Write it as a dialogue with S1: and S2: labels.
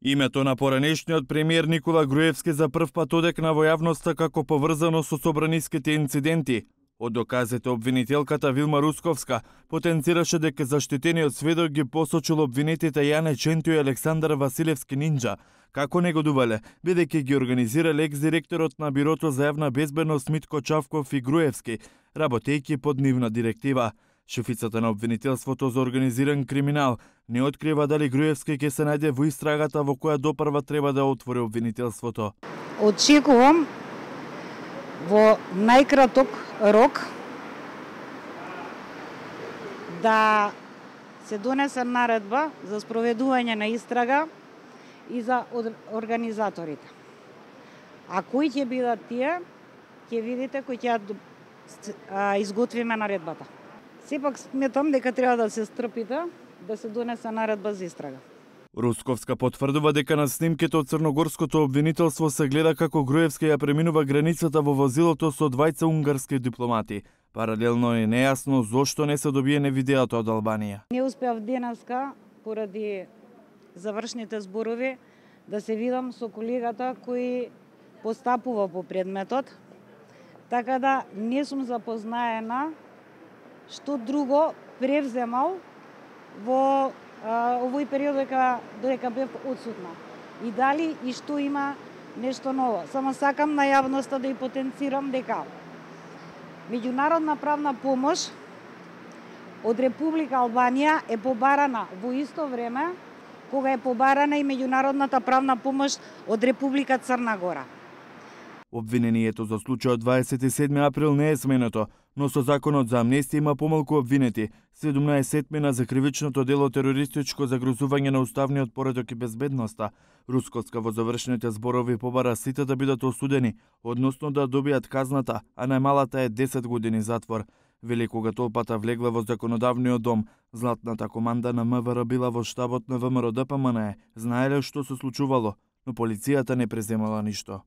S1: Името на поранешниот премиер Никола Груевски за прв пат одекна во јавноста како поврзано со собраниските инциденти. Од доказите обвинителката Вилма Русковска потенцираше дека заштитениот сведок ги посочил обвинетите Јане Чентио и Александар Василевски Нинџа, како негодувале, бидејќи ги организирале екс-директорот на Бирото за јавна безбедност Митко Чавков и Груевски, работејќи под нивна директива. Шефицата на обвинителството за организиран криминал не открива дали Груевски ќе се најде во истрагата во која допрва треба да отвори обвинителството.
S2: Очекувам во најкраток рок да се донесе наредба за спроведување на истрага и за организаторите. А кои ќе бидат тие, ќе видите кои ќе изготвиме наредбата. Сепак сметам дека треба да се стрпите, да се донесе наредба за истрага.
S1: Русковска потврдува дека на снимките од црногорското обвинителство се гледа како Груевски ја преминува границата во возилото со двајца унгарски дипломати. Паралелно е нејасно зошто не се добиене видеото од Албанија.
S2: Не успеав денеска, поради завршните зборови, да се видам со колегата кој постапува по предметот, така да не сум запознаена што друго превземал во овој период додека бев отсутна. И дали и што има нешто ново. Само сакам на јавноста да и потенцирам дека меѓународна правна помош од Република Албанија е побарана во исто време кога е побарана и меѓународната правна помош од Република Црна Гора.
S1: Обвинението за случајот 27 април не е сменето, но со законот за амнестија има помалку обвинети, 17 мина за кривичното дело терористичко загрозување на уставниот поредок и безбедноста. Русковска во завршените зборови побара сите да бидат осудени, односно да добијат казната, а најмалата е 10 години затвор. Вели кога толпата влегла во законодавниот дом, златната команда на МВР била во штабот на ВМРО ДПМН, знаеле што се случувало, но полицијата не преземала ништо.